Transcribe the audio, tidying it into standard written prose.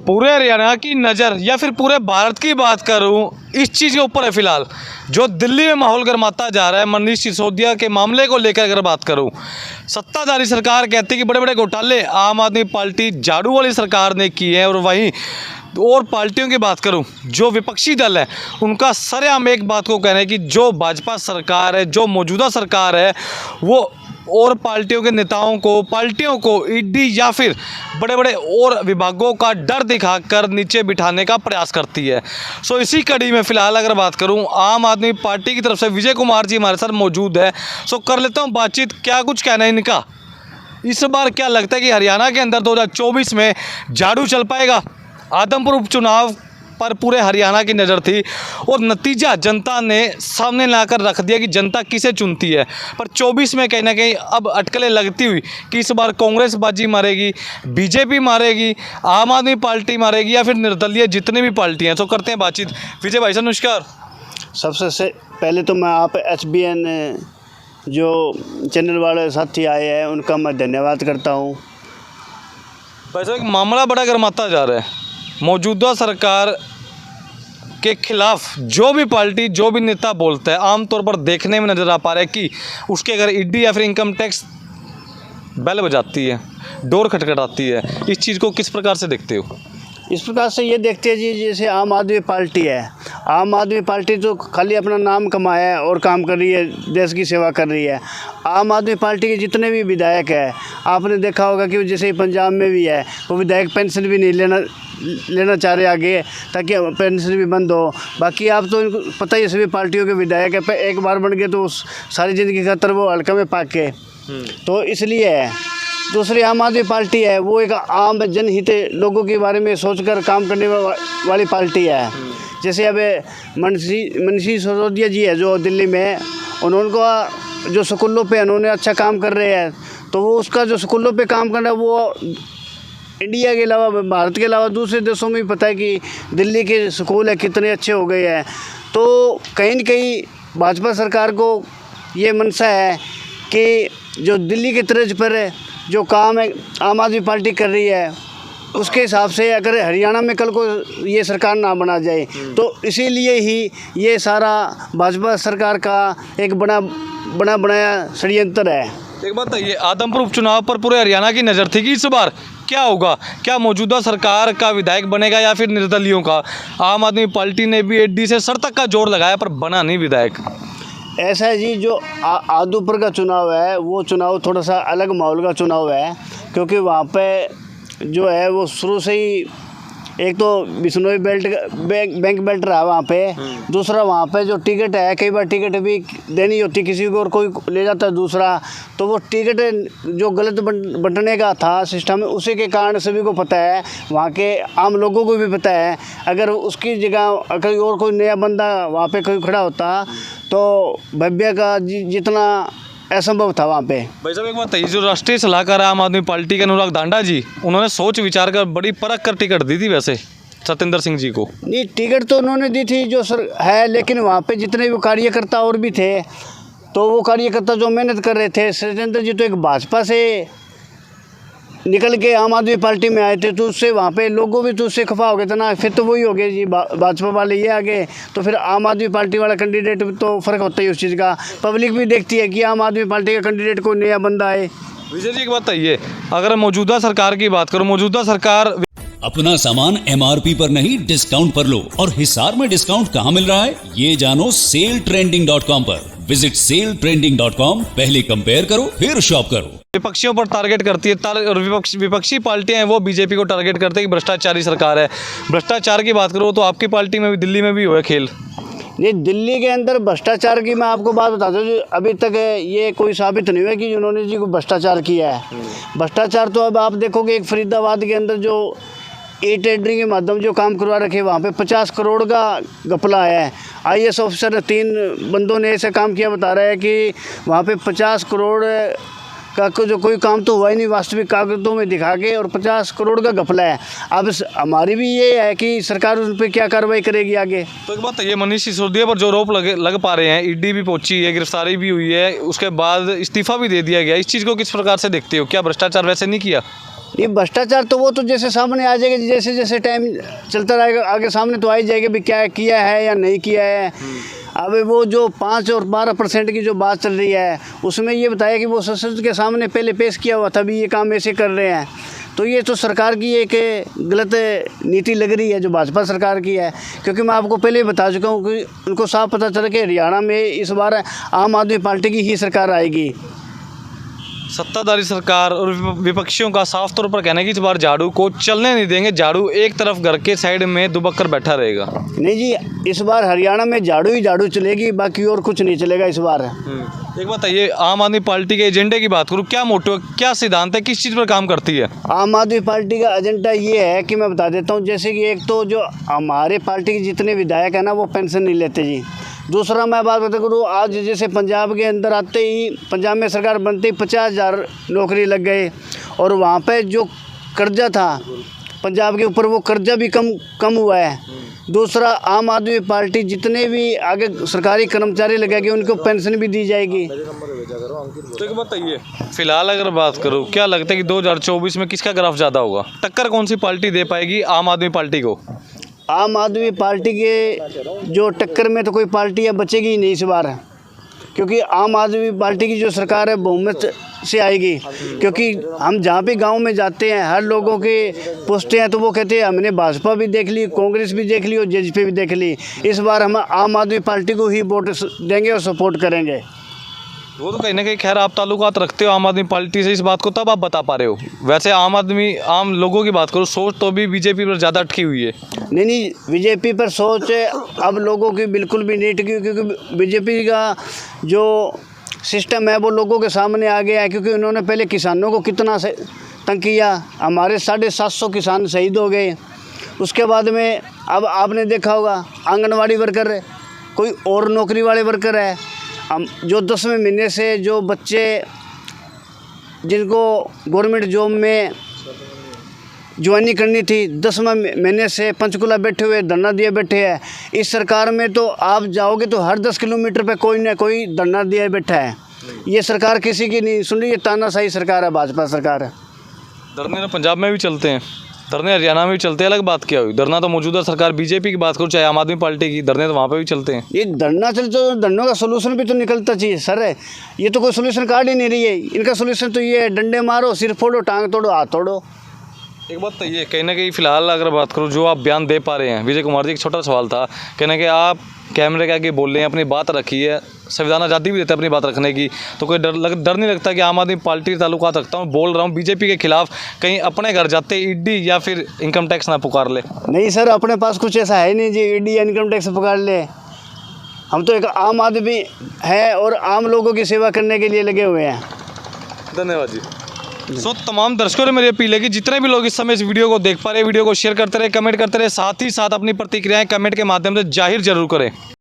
पूरे हरियाणा की नज़र या फिर पूरे भारत की बात करूं, इस चीज़ के ऊपर है फिलहाल जो दिल्ली में माहौल गर्माता जा रहा है। मनीष सिसोदिया के मामले को लेकर अगर बात करूं, सत्ताधारी सरकार कहती है कि बड़े बड़े घोटाले आम आदमी पार्टी झाड़ू वाली सरकार ने किए हैं, और वहीं और पार्टियों की बात करूं, जो विपक्षी दल है उनका सरेआम एक बात को कहना है कि जो भाजपा सरकार है, जो मौजूदा सरकार है, वो और पार्टियों के नेताओं को, पार्टियों को ईडी या फिर बड़े बड़े और विभागों का डर दिखाकर नीचे बिठाने का प्रयास करती है। सो इसी कड़ी में फ़िलहाल अगर बात करूं, आम आदमी पार्टी की तरफ से विजय कुमार जी हमारे साथ मौजूद है। सो कर लेता हूं बातचीत, क्या कुछ कहना है इनका। इस बार क्या लगता है कि हरियाणा के अंदर 2024 में झाड़ू चल पाएगा? आदमपुर उपचुनाव पर पूरे हरियाणा की नज़र थी और नतीजा जनता ने सामने लाकर रख दिया कि जनता किसे चुनती है। पर 24 में कहीं ना कहीं अब अटकलें लगती हुई कि इस बार कांग्रेस बाजी मारेगी, बीजेपी मारेगी, आम आदमी पार्टी मारेगी या फिर निर्दलीय जितनी भी पार्टी हैं। तो करते हैं बातचीत। विजय भाई साहब नमस्कार। सबसे पहले तो मैं आप HBN जो चैनल वाले साथी आए हैं उनका मैं धन्यवाद करता हूँ। भाई साहब, एक मामला बड़ा गर्माता जा रहा है। मौजूदा सरकार के खिलाफ जो भी पार्टी, जो भी नेता बोलता है, आमतौर पर देखने में नज़र आ पा रहा है कि उसके अगर ईडी या फिर इनकम टैक्स बेल बजाती है, डोर खटखटाती है। इस चीज़ को किस प्रकार से देखते हो? इस प्रकार से ये देखते हैं जी, जैसे आम आदमी पार्टी है, आम आदमी पार्टी तो खाली अपना नाम कमाया है और काम कर रही है, देश की सेवा कर रही है। आम आदमी पार्टी के जितने भी विधायक हैं, आपने देखा होगा कि जैसे पंजाब में भी है, वो विधायक पेंशन भी नहीं लेना चाह रहे आगे, ताकि पेंशन भी बंद हो। बाकी आप तो इनको पता ही है, सभी पार्टियों के विधायक है, एक बार बन गए तो सारी ज़िंदगी खातर वो हल्का में पाक के, तो इसलिए है। दूसरी आम आदमी पार्टी है, वो एक आम जनहित लोगों के बारे में सोचकर काम करने वाली पार्टी है। जैसे अब मनीष सिसोदिया जी है जो दिल्ली में, उन्होंने जो स्कूलों पे उन्होंने अच्छा काम कर रहे हैं, तो वो उसका जो स्कूलों पे काम करना, वो इंडिया के अलावा, भारत के अलावा दूसरे देशों में भी पता है कि दिल्ली के स्कूल है कितने अच्छे हो गए हैं। तो कहीं न कहीं भाजपा सरकार को ये मनसा है कि जो दिल्ली के तर्ज पर जो काम है आम आदमी पार्टी कर रही है, उसके हिसाब से अगर हरियाणा में कल को ये सरकार ना बना जाए, तो इसीलिए ही ये सारा भाजपा सरकार का एक बनाया षड्यंत्र है। एक बात है, ये आदमपुर उपचुनाव पर पूरे हरियाणा की नज़र थी कि इस बार क्या होगा, क्या मौजूदा सरकार का विधायक बनेगा या फिर निर्दलीयों का। आम आदमी पार्टी ने भी ईडी से सर तक का जोर लगाया पर बना नहीं विधायक। ऐसा है जी, जो आदमपुर का चुनाव है वो चुनाव थोड़ा सा अलग माहौल का चुनाव है, क्योंकि वहाँ पे जो है वो शुरू से ही एक तो बिश्नोई बेल्ट बैंक बेल्ट रहा वहाँ पे, दूसरा वहाँ पे जो टिकट है, कई बार टिकट भी देनी होती किसी को और कोई ले जाता है दूसरा, तो वो टिकट जो गलत बंटने का था सिस्टम, उसी के कारण सभी को पता है, वहाँ के आम लोगों को भी पता है। अगर उसकी जगह कहीं और कोई नया बंदा वहाँ पे कोई खड़ा होता तो भव्य का जितना असंभव था वहाँ पे। भाई साहब, एक बात है, जो राष्ट्रीय सलाहकार आम आदमी पार्टी के अनुराग धांडा जी, उन्होंने सोच विचार कर बड़ी परख कर टिकट दी थी वैसे सत्येंद्र सिंह जी को। नहीं, टिकट तो उन्होंने दी थी जो सर है, लेकिन वहाँ पे जितने भी कार्यकर्ता और भी थे, तो वो कार्यकर्ता जो मेहनत कर रहे थे, सत्येंद्र जी तो एक भाजपा से निकल के आम आदमी पार्टी में आए थे, तो उससे वहाँ पे लोगों भी तो उससे खफा हो गए थे ना, फिर तो वही हो गए जी, भाजपा वाले ये आगे, तो फिर आम आदमी पार्टी वाला कैंडिडेट तो फ़र्क होता ही उस चीज़ का। पब्लिक भी देखती है कि आम आदमी पार्टी का कैंडिडेट कोई नया बंदा है। विजय जी, एक बात है, अगर मौजूदा सरकार की बात करो, मौजूदा सरकार अपना सामान MRP पर नहीं डिस्काउंट पर लो। और हिसार में डिस्काउंट कहाँ मिल रहा है ये जानो SaleTrending.com पर। विजिट SaleTrending.com, पहले कंपेयर करो फिर शॉप करो। विपक्षियों पर टारगेट करती है और विपक्षी पार्टियां हैं वो बीजेपी को टारगेट करते हैं कि भ्रष्टाचारी सरकार है। भ्रष्टाचार की बात करो तो आपकी पार्टी में भी, दिल्ली में भी हुआ खेल। ये दिल्ली के अंदर भ्रष्टाचार की मैं आपको बात बताता हूँ, अभी तक ये कोई साबित नहीं हुआ कि उन्होंने जी को भ्रष्टाचार किया है। भ्रष्टाचार तो अब आप देखोगे, एक फरीदाबाद के अंदर जो टेंडरिंग के माध्यम जो काम करवा रखे, वहाँ पे 50 करोड़ का घपला है। IAS ऑफिसर 3 बंदों ने ऐसा काम किया, बता रहा है कि वहाँ पे 50 करोड़ का जो कोई काम तो हुआ ही नहीं, वास्तविक कागजों में दिखा के, और 50 करोड़ का घपला है। अब हमारी भी ये है कि सरकार उन पर क्या कार्रवाई करेगी आगे। तो एक बात है, ये मनीष सिसोदिया पर जो आरोप लग पा रहे हैं, ईडी भी पहुंची है, गिरफ्तारी भी हुई है, उसके बाद इस्तीफा भी दे दिया गया, इस चीज़ को किस प्रकार से देखते हो? क्या भ्रष्टाचार वैसे नहीं किया? ये भ्रष्टाचार तो वो तो जैसे सामने आ जाएगा, जैसे जैसे टाइम चलता रहेगा आगे सामने तो आ ही जाएगा भी क्या किया है या नहीं किया है। अब वो जो 5 और 12% की जो बात चल रही है उसमें ये बताया कि वो संसद के सामने पहले पेश किया हुआ था भी ये काम ऐसे कर रहे हैं। तो ये तो सरकार की एक गलत नीति लग रही है जो भाजपा सरकार की है, क्योंकि मैं आपको पहले ही बता चुका हूँ कि उनको साफ पता चला कि हरियाणा में इस बार आम आदमी पार्टी की ही सरकार आएगी। सत्ताधारी सरकार और विपक्षियों का साफ तौर पर कहना है कि इस बार झाड़ू को चलने नहीं देंगे, झाड़ू एक तरफ घर के साइड में दुबक कर बैठा रहेगा। नहीं जी, इस बार हरियाणा में झाड़ू ही झाड़ू चलेगी, बाकी और कुछ नहीं चलेगा इस बार। एक बताइए, आम आदमी पार्टी के एजेंडे की बात करूँ, क्या मोटो क्या सिद्धांत है, किस चीज़ पर काम करती है? आम आदमी पार्टी का एजेंडा ये है कि मैं बता देता हूँ, जैसे कि एक तो जो हमारे पार्टी के जितने विधायक हैं ना वो पेंशन नहीं लेते जी। दूसरा मैं बात बता करूँ, आज जैसे पंजाब के अंदर आते ही, पंजाब में सरकार बनते ही 50,000 नौकरी लग गए और वहाँ पे जो कर्जा था पंजाब के ऊपर वो कर्जा भी कम हुआ है। दूसरा, आम आदमी पार्टी जितने भी आगे सरकारी कर्मचारी लगेगी उनको पेंशन भी दी जाएगी। तो एक बताइए, फिलहाल अगर बात करूँ, क्या लगता है कि 2024 में किसका ग्राफ ज़्यादा होगा? टक्कर कौन सी पार्टी दे पाएगी आम आदमी पार्टी को? आम आदमी पार्टी के जो टक्कर में तो कोई पार्टी अब बचेगी ही नहीं इस बार, क्योंकि आम आदमी पार्टी की जो सरकार है बहुमत से आएगी। क्योंकि हम जहाँ भी गांव में जाते हैं हर लोगों के पूछते हैं तो वो कहते हैं हमने भाजपा भी देख ली, कांग्रेस भी देख ली और जेजेपी भी देख ली, इस बार हम आम आदमी पार्टी को ही वोट देंगे और सपोर्ट करेंगे। वो तो कहीं ना कहीं खैर आप ताल्लुकात रखते हो आम आदमी पार्टी से, इस बात को तब आप बता पा रहे हो। वैसे आम लोगों की बात करो, सोच तो भी बीजेपी पर ज़्यादा अटकी हुई है। नहीं, बीजेपी पर सोच अब लोगों की बिल्कुल भी नहीं टिकी, क्योंकि बीजेपी का जो सिस्टम है वो लोगों के सामने आ गया है। क्योंकि उन्होंने पहले किसानों को कितना तंग किया, हमारे 750 किसान शहीद हो गए। उसके बाद में अब आपने देखा होगा आंगनवाड़ी वर्कर, कोई और नौकरी वाले वर्कर है, हम जो 10वें महीने से जो बच्चे जिनको गवर्नमेंट जॉब में ज्वाइनिंग करनी थी 10वें महीने से पंचकुला बैठे हुए धरना दिए बैठे हैं। इस सरकार में तो आप जाओगे तो हर 10 किलोमीटर पे कोई ना कोई धरना दिए बैठा है। ये सरकार किसी की नहीं सुन रही, ये तानाशाही सरकार है, भाजपा सरकार है। धरने तो पंजाब में भी चलते हैं, धरने हरियाणा में भी चलते हैं, अलग बात क्या हुई? धरना तो मौजूदा सरकार बीजेपी की बात करूँ चाहे आम आदमी पार्टी की, धरने तो वहाँ पे भी चलते हैं। ये धरना चलते तो धरनों का सोल्यूशन भी तो निकलता चाहिए सर। ये तो कोई सोल्यूशन कार्ड ही नहीं रही है। इनका सोल्यूशन तो ये है डंडे मारो, सिर फोड़ो, टांग तोड़ो, हाथ तोड़ो। एक बात तो ये कहीं ना कहीं फिलहाल अगर बात करूँ जो आप बयान दे पा रहे हैं, विजय कुमार जी, एक छोटा सवाल था, कहना कि आप कैमरे के आगे बोल रहे हैं, अपनी बात रखी है, संविधान आज़ादी भी देता है अपनी बात रखने की, तो कोई डर नहीं लगता कि आम आदमी पार्टी ताल्लुकात रखता हूँ, बोल रहा हूँ बीजेपी के खिलाफ, कहीं अपने घर जाते ईडी या फिर इनकम टैक्स ना पुकार ले? नहीं सर, अपने पास कुछ ऐसा है नहीं जी ईडी या इनकम टैक्स पुकार ले। हम तो एक आम आदमी है और आम लोगों की सेवा करने के लिए लगे हुए हैं। धन्यवाद जी। तमाम दर्शकों ने मेरी अपील है कि जितने भी लोग इस समय इस वीडियो को देख पा रहे हैं, वीडियो को शेयर करते रहे, कमेंट करते रहे, साथ ही साथ अपनी प्रतिक्रियाएं कमेंट के माध्यम से जाहिर जरूर करें।